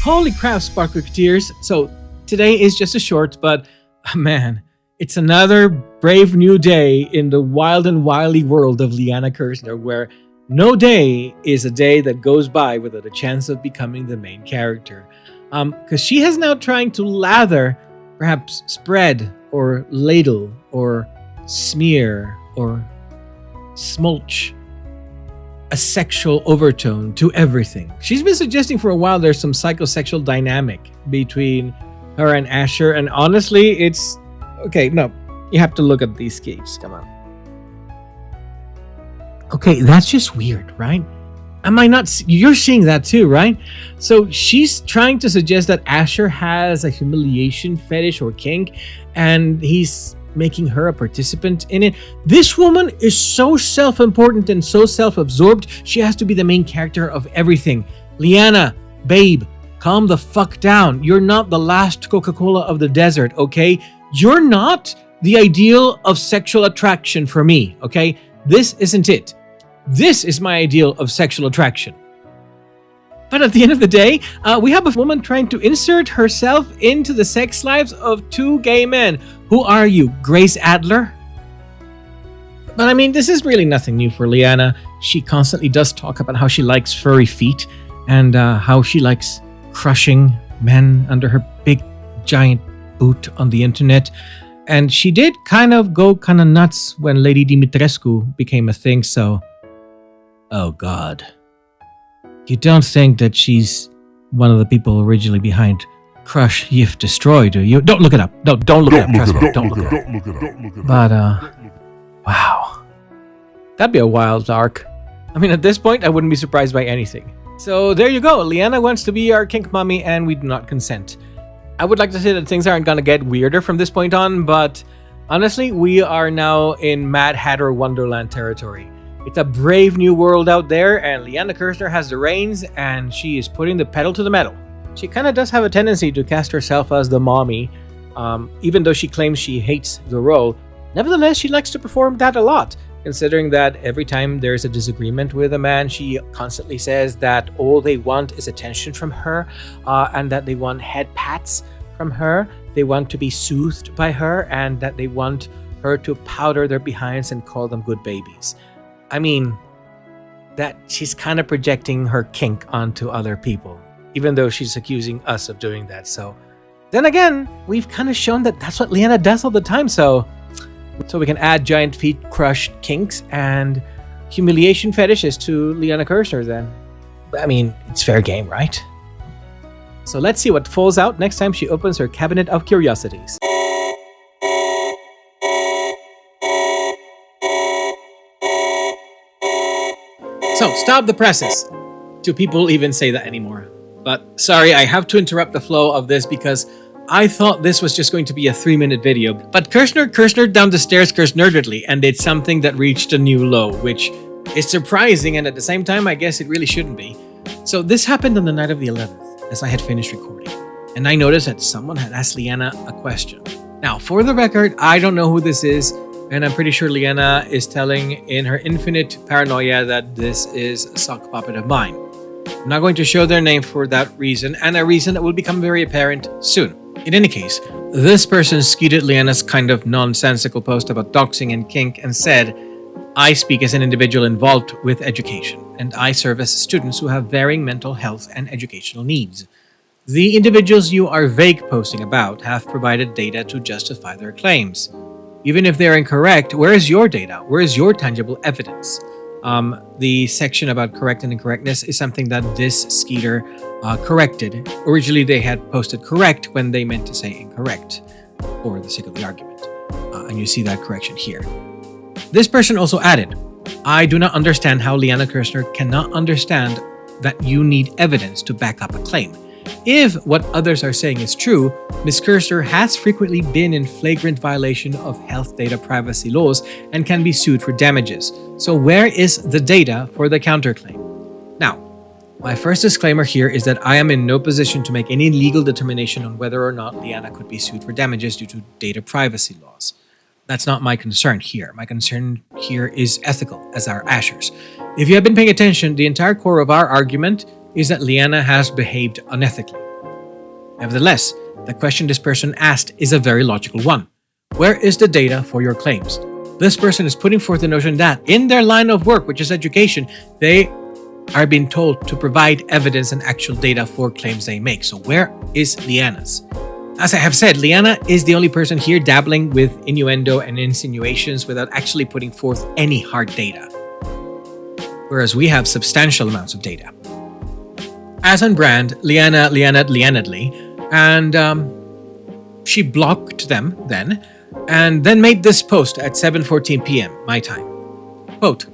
Holy crap, Sparkleteers. So today is just a short, but man, it's another brave new day in the wild and wily world of Liana Kerzner, where no day is a day that goes by without a chance of becoming the main character. Because she has now trying to lather, perhaps spread, or ladle, or smear, or smulch a sexual overtone to everything. She's been suggesting for a while there's some psychosexual dynamic between her and Asher, and honestly, it's... Okay, no, you have to look at these skates, come on. Okay, that's just weird, right? Am I not... You're seeing that too, right? So she's trying to suggest that Asher has a humiliation fetish or kink, and he's making her a participant in it. This woman is so self-important and so self-absorbed, she has to be the main character of everything. Liana, babe, calm the fuck down. You're not the last Coca-Cola of the desert, okay? You're not the ideal of sexual attraction for me, okay? This isn't it. This is my ideal of sexual attraction. But at the end of the day, we have a woman trying to insert herself into the sex lives of two gay men. Who are you, Grace Adler? But I mean, this is really nothing new for Liana. She constantly does talk about how she likes furry feet and how she likes crushing men under her big giant boot on the internet. And she did kind of go kind of nuts when Lady Dimitrescu became a thing, so... Oh God. You don't think that she's one of the people originally behind Crush, Yift, Destroy, do you? Don't look it up. Don't look it up. Don't look it up. But, wow. That'd be a wild arc. I mean, at this point, I wouldn't be surprised by anything. So there you go. Liana wants to be our kink mommy, and we do not consent. I would like to say that things aren't going to get weirder from this point on, but honestly, we are now in Mad Hatter Wonderland territory. It's a brave new world out there, and Liana Kerzner has the reins, and she is putting the pedal to the metal. She kind of does have a tendency to cast herself as the mommy, even though she claims she hates the role. Nevertheless, she likes to perform that a lot, considering that every time there's a disagreement with a man, she constantly says that all they want is attention from her, and that they want head pats from her, they want to be soothed by her, and that they want her to powder their behinds and call them good babies. I mean, that she's kind of projecting her kink onto other people, even though she's accusing us of doing that. So then again, we've kind of shown that that's what Liana does all the time. So we can add giant feet crush kinks and humiliation fetishes to Liana Kerzner then. I mean, it's fair game, right? So let's see what falls out next time she opens her cabinet of curiosities. So, stop the presses. Do people even say that anymore? But sorry, I have to interrupt the flow of this because I thought this was just going to be a 3-minute video. But Kerzner down the stairs Kerznerdedly, and it's something that reached a new low, which is surprising, and at the same time, I guess it really shouldn't be. So this happened on the night of the 11th, as I had finished recording. And I noticed that someone had asked Liana a question. Now, for the record, I don't know who this is, and I'm pretty sure Liana is telling in her infinite paranoia that this is a sock puppet of mine. I'm not going to show their name for that reason, and a reason that will become very apparent soon. In any case, this person skeeted Liana's kind of nonsensical post about doxing and kink and said, I speak as an individual involved with education, and I serve as students who have varying mental health and educational needs. The individuals you are vague posting about have provided data to justify their claims. Even if they're incorrect, where is your data? Where is your tangible evidence? The section about correct and incorrectness is something that this skeeter corrected. Originally, they had posted correct when they meant to say incorrect, for the sake of the argument. And you see that correction here. This person also added, I do not understand how Liana Kerzner cannot understand that you need evidence to back up a claim. If what others are saying is true, Ms. Kerzner has frequently been in flagrant violation of health data privacy laws and can be sued for damages. So where is the data for the counterclaim? Now, my first disclaimer here is that I am in no position to make any legal determination on whether or not Liana could be sued for damages due to data privacy laws. That's not my concern here. My concern here is ethical, as are Asher's. If you have been paying attention, the entire core of our argument is that Liana has behaved unethically. Nevertheless, the question this person asked is a very logical one. Where is the data for your claims? This person is putting forth the notion that in their line of work, which is education, they are being told to provide evidence and actual data for claims they make. So where is Liana's? As I have said, Liana is the only person here dabbling with innuendo and insinuations without actually putting forth any hard data. Whereas we have substantial amounts of data. As on brand, Lianadly, and she blocked them then, and then made this post at 7:14 p.m. my time. Quote,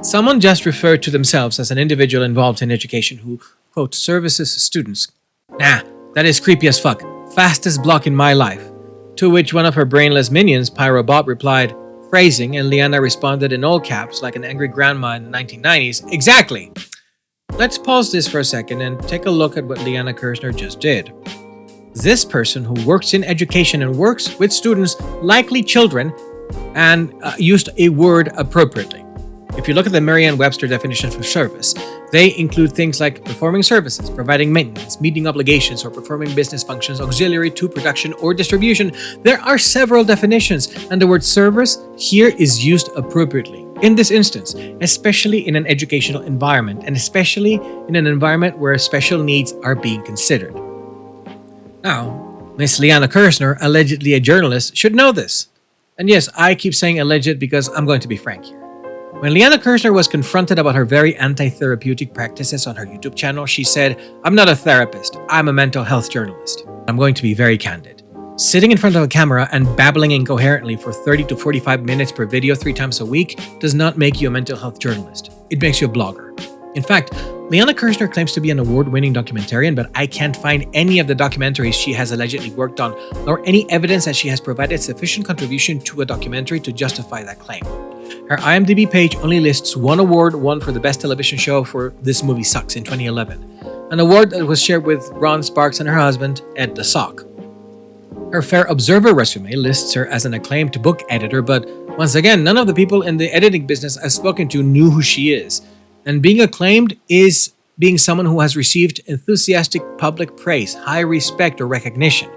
someone just referred to themselves as an individual involved in education who, quote, services students. Nah, that is creepy as fuck. Fastest block in my life. To which one of her brainless minions, Pyro Bob, replied, phrasing, and Liana responded in all caps like an angry grandma in the 1990s, exactly! Let's pause this for a second and take a look at what Liana Kerzner just did. This person who works in education and works with students, likely children, and used a word appropriately. If you look at the Merriam-Webster definition for service, they include things like performing services, providing maintenance, meeting obligations, or performing business functions auxiliary to production or distribution. There are several definitions, and the word service here is used appropriately. In this instance, especially in an educational environment, and especially in an environment where special needs are being considered. Now, Miss Liana Kerzner, allegedly a journalist, should know this. And yes, I keep saying alleged because I'm going to be frank here. When Liana Kerzner was confronted about her very anti-therapeutic practices on her YouTube channel, she said, I'm not a therapist, I'm a mental health journalist. I'm going to be very candid. Sitting in front of a camera and babbling incoherently for 30 to 45 minutes per video 3 times a week does not make you a mental health journalist. It makes you a blogger. In fact, Liana Kerzner claims to be an award-winning documentarian, but I can't find any of the documentaries she has allegedly worked on, nor any evidence that she has provided sufficient contribution to a documentary to justify that claim. Her IMDb page only lists one award won for the best television show for This Movie Sucks in 2011, an award that was shared with Ron Sparks and her husband, Ed the Sock. Her Fair Observer resume lists her as an acclaimed book editor, but once again, none of the people in the editing business I've spoken to knew who she is. And being acclaimed is being someone who has received enthusiastic public praise, high respect, or recognition.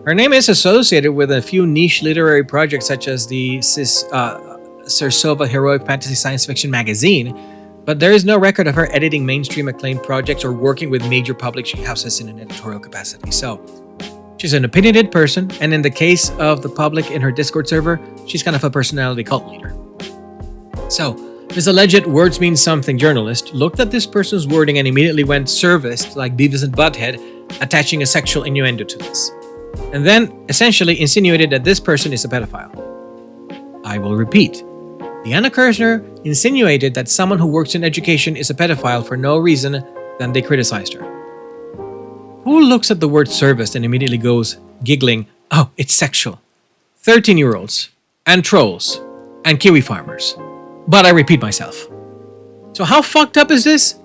Her name is associated with a few niche literary projects such as the Cersova Heroic Fantasy Science Fiction magazine, but there is no record of her editing mainstream acclaimed projects or working with major publishing houses in an editorial capacity. So, she's an opinionated person, and in the case of the public in her Discord server, she's kind of a personality cult leader. So, this alleged words mean something journalist looked at this person's wording and immediately went serviced like Beavis and Butthead, attaching a sexual innuendo to this. And then essentially insinuated that this person is a pedophile. I will repeat. Liana Kerzner insinuated that someone who works in education is a pedophile for no reason than they criticized her. Who looks at the word serviced and immediately goes, giggling, oh, it's sexual? 13-year-olds, and trolls, and kiwi farmers. But I repeat myself. So how fucked up is this?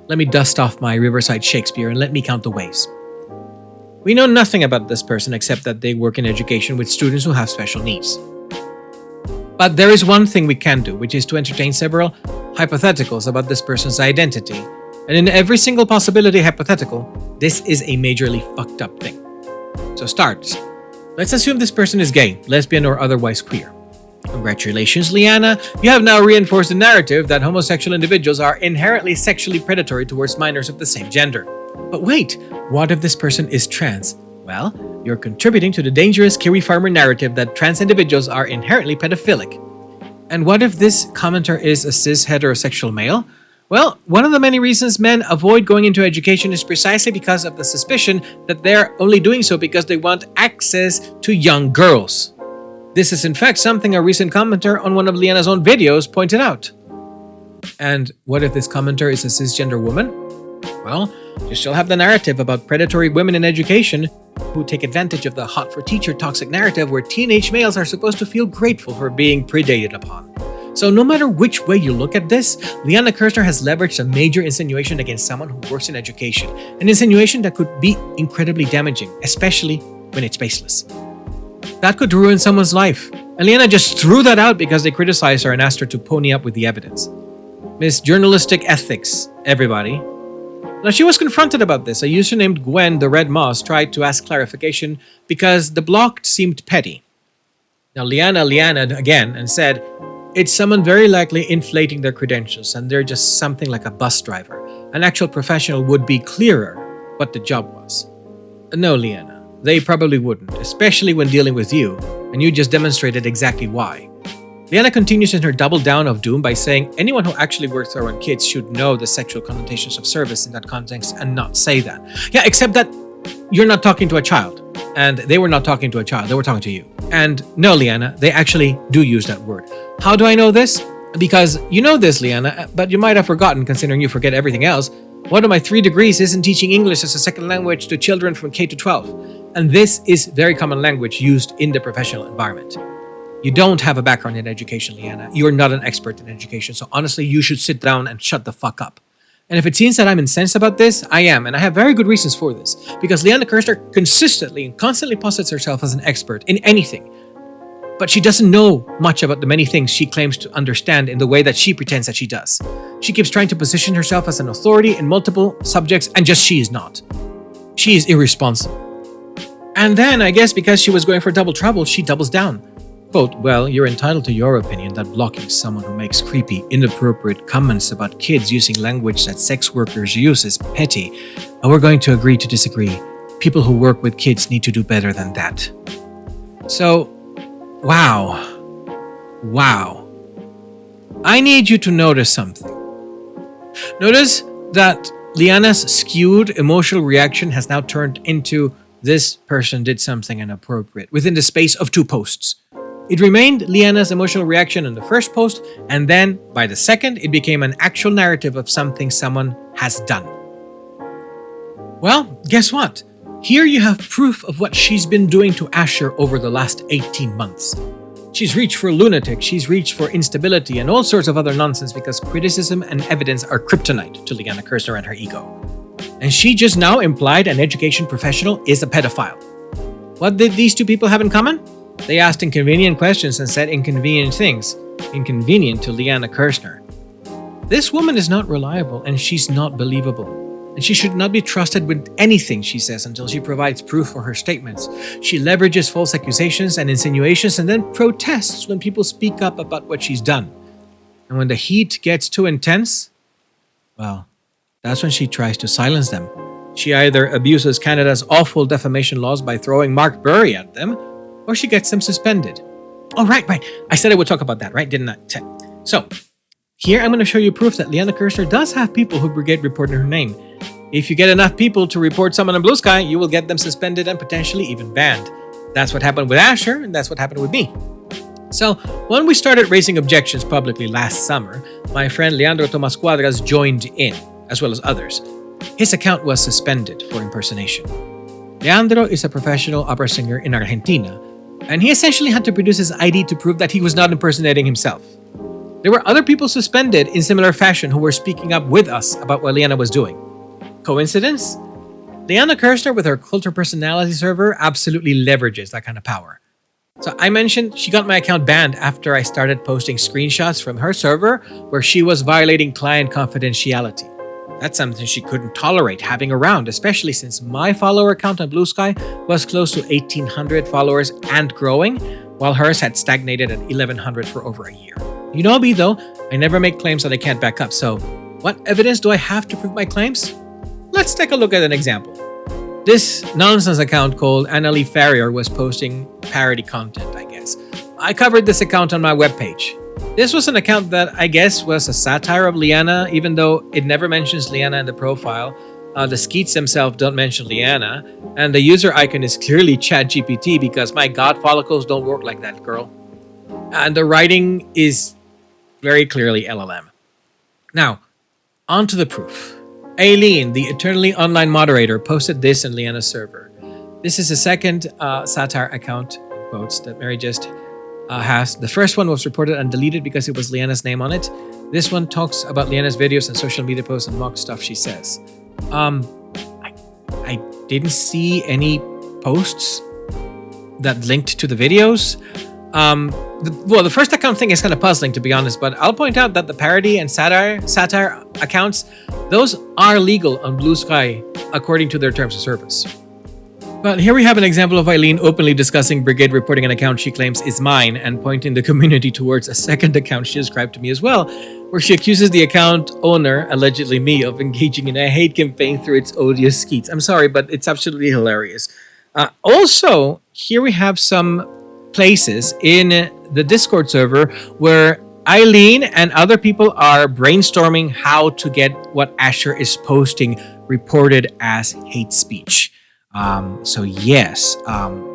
Let me dust off my Riverside Shakespeare and let me count the ways. We know nothing about this person except that they work in education with students who have special needs. But there is one thing we can do, which is to entertain several hypotheticals about this person's identity. And in every single possibility hypothetical, this is a majorly fucked up thing. So starts. Let's assume this person is gay, lesbian, or otherwise queer. Congratulations, Liana. You have now reinforced the narrative that homosexual individuals are inherently sexually predatory towards minors of the same gender. But wait, what if this person is trans? Well, you're contributing to the dangerous kiwi farmer narrative that trans individuals are inherently pedophilic. And what if this commenter is a cis heterosexual male? Well, one of the many reasons men avoid going into education is precisely because of the suspicion that they're only doing so because they want access to young girls. This is in fact something a recent commenter on one of Liana's own videos pointed out. And what if this commenter is a cisgender woman? Well, you still have the narrative about predatory women in education who take advantage of the hot-for-teacher toxic narrative where teenage males are supposed to feel grateful for being predated upon. So no matter which way you look at this, Liana Kerzner has leveraged a major insinuation against someone who works in education, an insinuation that could be incredibly damaging, especially when it's baseless. That could ruin someone's life. And Liana just threw that out because they criticized her and asked her to pony up with the evidence. Miss Journalistic Ethics, everybody. Now, she was confronted about this. A user named Gwen the Red Moss tried to ask clarification because the blocked seemed petty. Now, Liana again and said, it's someone very likely inflating their credentials and they're just something like a bus driver. An actual professional would be clearer what the job was. No, Liana, they probably wouldn't, especially when dealing with you, and you just demonstrated exactly why. Liana continues in her double down of doom by saying anyone who actually works around kids should know the sexual connotations of service in that context and not say that. Yeah, except that you're not talking to a child. And they were not talking to a child, they were talking to you. And no, Liana, they actually do use that word. How do I know this? Because you know this, Liana, but you might have forgotten considering you forget everything else. One of my 3 degrees isn't teaching English as a second language to children from K to 12. And this is very common language used in the professional environment. You don't have a background in education, Liana. You're not an expert in education. So honestly, you should sit down and shut the fuck up. And if it seems that I'm incensed about this, I am, and I have very good reasons for this. Because Liana Kerzner consistently and constantly posits herself as an expert in anything. But she doesn't know much about the many things she claims to understand in the way that she pretends that she does. She keeps trying to position herself as an authority in multiple subjects, and just she is not. She is irresponsible. And then, I guess because she was going for double trouble, she doubles down. Quote, well, you're entitled to your opinion that blocking someone who makes creepy, inappropriate comments about kids using language that sex workers use is petty, and we're going to agree to disagree. People who work with kids need to do better than that. So, wow. I need you to notice something. Notice that Liana's skewed emotional reaction has now turned into this person did something inappropriate within the space of 2 posts. It remained Liana's emotional reaction in the first post, and then, by the second, it became an actual narrative of something someone has done. Well, guess what? Here you have proof of what she's been doing to Asher over the last 18 months. She's reached for lunatic, she's reached for instability, and all sorts of other nonsense because criticism and evidence are kryptonite to Liana Kerzner and her ego. And she just now implied an education professional is a pedophile. What did these 2 people have in common? They asked inconvenient questions and said inconvenient things. Inconvenient to Liana Kerzner. This woman is not reliable and she's not believable. And she should not be trusted with anything she says until she provides proof for her statements. She leverages false accusations and insinuations and then protests when people speak up about what she's done. And when the heat gets too intense, well, that's when she tries to silence them. She either abuses Canada's awful defamation laws by throwing Mark Burry at them, or she gets them suspended. Oh, right. I said I would talk about that, right? Didn't I? So, here I'm going to show you proof that Liana Kerzner does have people who get reported her name. If you get enough people to report someone on BlueSky, you will get them suspended and potentially even banned. That's what happened with Asher, and that's what happened with me. So, when we started raising objections publicly last summer, my friend Leandro Tomas Cuadras joined in, as well as others. His account was suspended for impersonation. Leandro is a professional opera singer in Argentina, and he essentially had to produce his ID to prove that he was not impersonating himself. There were other people suspended in similar fashion who were speaking up with us about what Liana was doing. Coincidence? Liana Kerzner with her cult of personality server absolutely leverages that kind of power. So I mentioned she got my account banned after I started posting screenshots from her server where she was violating client confidentiality. That's something she couldn't tolerate having around, especially since my follower count on BlueSky was close to 1,800 followers and growing, while hers had stagnated at 1,100 for over a year. You know me though, I never make claims that I can't back up, so what evidence do I have to prove my claims? Let's take a look at an example. This nonsense account called Annalie Farrier was posting parody content, I guess. I covered this account on my webpage. This was an account that I guess was a satire of Liana, even though it never mentions Liana in the profile. The skeets themselves don't mention Liana, and the user icon is clearly ChatGPT because my god follicles don't work like that, girl. And the writing is very clearly LLM. Now, on to the proof. Aileen, the eternally online moderator, posted this in Liana's server. This is the second satire account, in quotes, that Mary just has. The first one was reported and deleted because it was Liana's name on it. This one talks about Liana's videos and social media posts and mock stuff she says. I didn't see any posts that linked to the videos. The first account thing is kind of puzzling, to be honest, but I'll point out that the parody and satire accounts, those are legal on BlueSky according to their terms of service. But here we have an example of Eileen openly discussing Brigade reporting an account she claims is mine and pointing the community towards a second account she ascribed to me as well, where she accuses the account owner, allegedly me, of engaging in a hate campaign through its odious skeets. I'm sorry, but it's absolutely hilarious. Also, here we have some places in the Discord server where Eileen and other people are brainstorming how to get what Asher is posting reported as hate speech. So yes,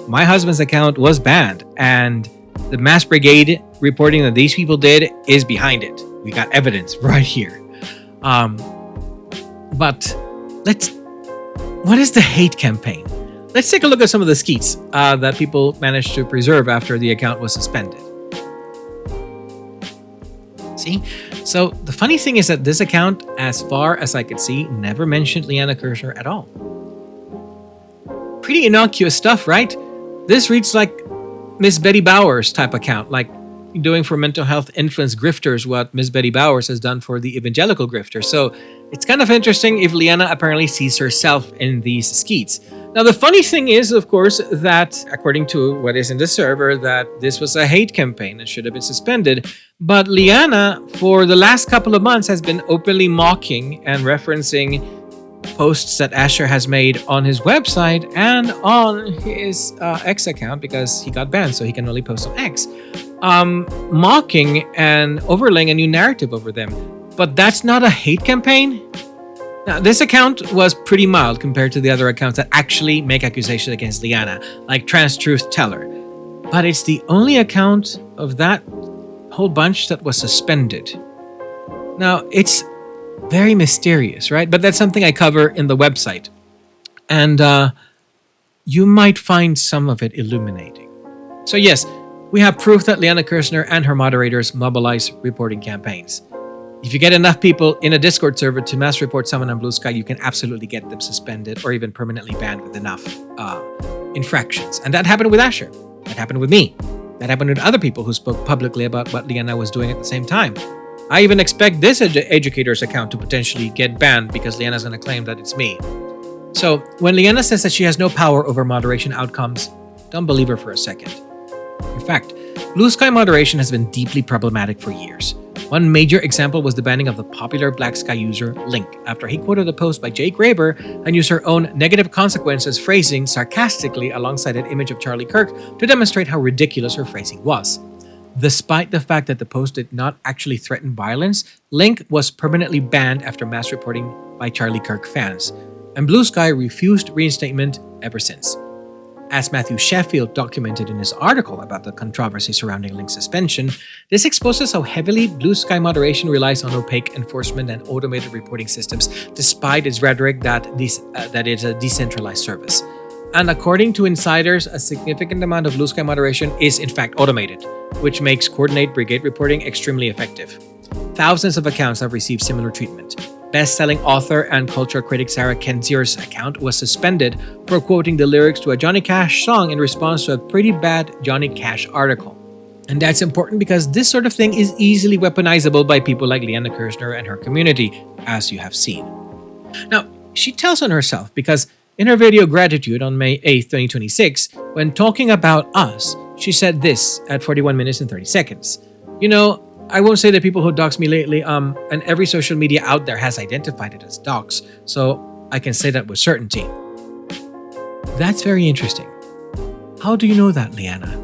my husband's account was banned, and the Mass Brigade reporting that these people did is behind it. We got evidence right here. But what is the hate campaign? Let's take a look at some of the skeets that people managed to preserve after the account was suspended. See? So the funny thing is that this account, as far as I could see, never mentioned Liana Kerzner at all. Pretty innocuous stuff, right? This reads like Miss Betty Bowers type account, like doing for mental health influence grifters what Miss Betty Bowers has done for the evangelical grifters. So it's kind of interesting if Liana apparently sees herself in these skeets. Now, the funny thing is, of course, that according to what is in the server, that this was a hate campaign and should have been suspended. But Liana, for the last couple of months, has been openly mocking and referencing posts that Asher has made on his website and on his X account, because he got banned, so he can only post on X, mocking and overlaying a new narrative over them. But that's not a hate campaign. Now, this account was pretty mild compared to the other accounts that actually make accusations against Liana, like Trans Truth Teller. But it's the only account of that whole bunch that was suspended. Now, it's very mysterious, right? But that's something I cover in the website. And you might find some of it illuminating. So yes, we have proof that Liana Kerzner and her moderators mobilize reporting campaigns. If you get enough people in a Discord server to mass report someone on BlueSky, you can absolutely get them suspended or even permanently banned with enough infractions. And that happened with Asher. That happened with me. That happened with other people who spoke publicly about what Liana was doing at the same time. I even expect this educator's account to potentially get banned because Liana's going to claim that it's me. So when Liana says that she has no power over moderation outcomes, don't believe her for a second. In fact, BlueSky moderation has been deeply problematic for years. One major example was the banning of the popular Black Sky user Link after he quoted a post by Jay Graber and used her own negative consequences phrasing sarcastically alongside an image of Charlie Kirk to demonstrate how ridiculous her phrasing was. Despite the fact that the post did not actually threaten violence, Link was permanently banned after mass reporting by Charlie Kirk fans, and BlueSky refused reinstatement ever since. As Matthew Sheffield documented in his article about the controversy surrounding Link's suspension, this exposes how heavily BlueSky moderation relies on opaque enforcement and automated reporting systems, despite its rhetoric that it's a decentralized service. And according to insiders, a significant amount of BlueSky moderation is in fact automated, which makes coordinate brigade reporting extremely effective. Thousands of accounts have received similar treatment. Best-selling author and culture critic Sarah Kenzier's account was suspended for quoting the lyrics to a Johnny Cash song in response to a pretty bad Johnny Cash article. And that's important because this sort of thing is easily weaponizable by people like Liana Kerzner and her community, as you have seen. Now, she tells on herself because in her video Gratitude on May 8, 2026, when talking about us, she said this at 41 minutes and 30 seconds. You know, I won't say that people who dox me lately, and every social media out there has identified it as dox, so I can say that with certainty. That's very interesting. How do you know that, Liana?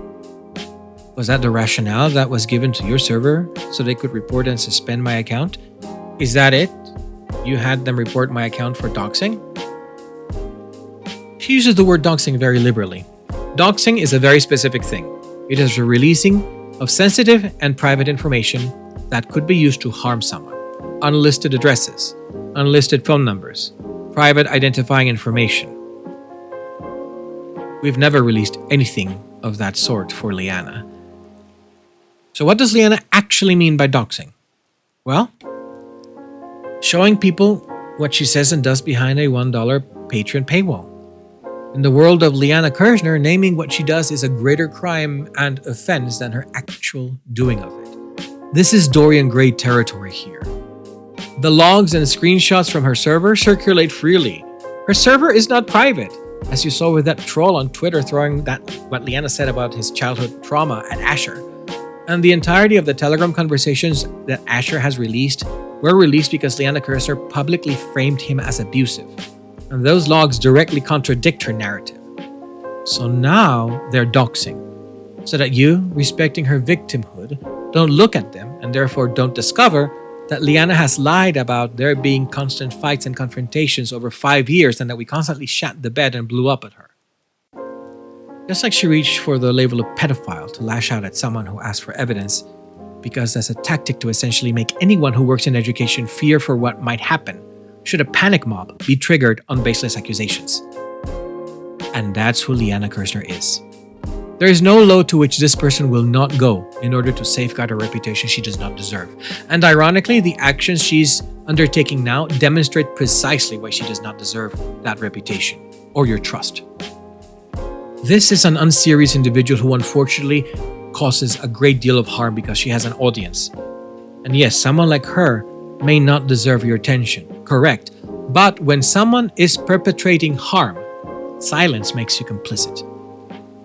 Was that the rationale that was given to your server so they could report and suspend my account? Is that it? You had them report my account for doxing? She uses the word doxing very liberally. Doxing is a very specific thing. It is the releasing of sensitive and private information that could be used to harm someone. Unlisted addresses, unlisted phone numbers, private identifying information. We've never released anything of that sort for Liana. So what does Liana actually mean by doxing? Well, showing people what she says and does behind a $1 Patreon paywall. In the world of Liana Kerzner, naming what she does is a greater crime and offense than her actual doing of it. This is Dorian Gray territory here. The logs and screenshots from her server circulate freely. Her server is not private, as you saw with that troll on Twitter throwing what Liana said about his childhood trauma at Asher. And the entirety of the Telegram conversations that Asher has released were released because Liana Kerzner publicly framed him as abusive. And those logs directly contradict her narrative. So now they're doxing, so that you, respecting her victimhood, don't look at them and therefore don't discover that Liana has lied about there being constant fights and confrontations over 5 years and that we constantly shat the bed and blew up at her. Just like she reached for the label of pedophile to lash out at someone who asked for evidence, because as a tactic to essentially make anyone who works in education fear for what might happen should a panic mob be triggered on baseless accusations. And that's who Liana Kerzner is. There is no low to which this person will not go in order to safeguard a reputation she does not deserve. And ironically, the actions she's undertaking now demonstrate precisely why she does not deserve that reputation or your trust. This is an unserious individual who unfortunately causes a great deal of harm because she has an audience. And yes, someone like her may not deserve your attention, correct. But when someone is perpetrating harm, silence makes you complicit.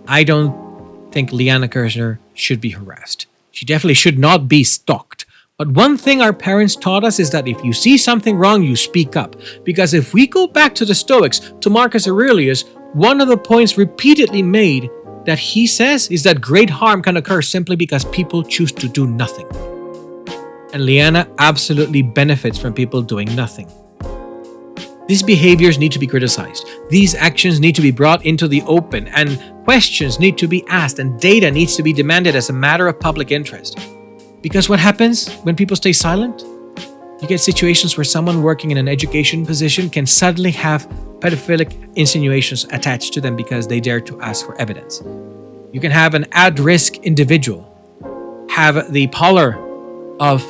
I don't think Liana Kerzner should be harassed. She definitely should not be stalked. But one thing our parents taught us is that if you see something wrong, you speak up. Because if we go back to the Stoics, to Marcus Aurelius, one of the points repeatedly made that he says is that great harm can occur simply because people choose to do nothing. And Liana absolutely benefits from people doing nothing. These behaviors need to be criticized. These actions need to be brought into the open, and questions need to be asked, and data needs to be demanded as a matter of public interest. Because what happens when people stay silent? You get situations where someone working in an education position can suddenly have pedophilic insinuations attached to them because they dare to ask for evidence. You can have an at-risk individual have the pallor of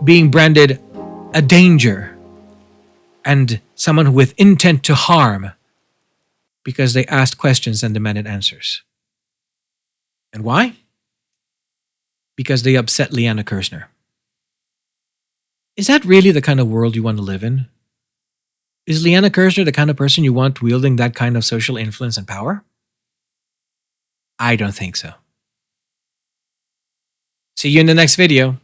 being branded a danger and someone with intent to harm because they asked questions and demanded answers. And why? Because they upset Liana Kerzner. Is that really the kind of world you want to live in? Is Liana Kerzner the kind of person you want wielding that kind of social influence and power? I don't think so. See you in the next video.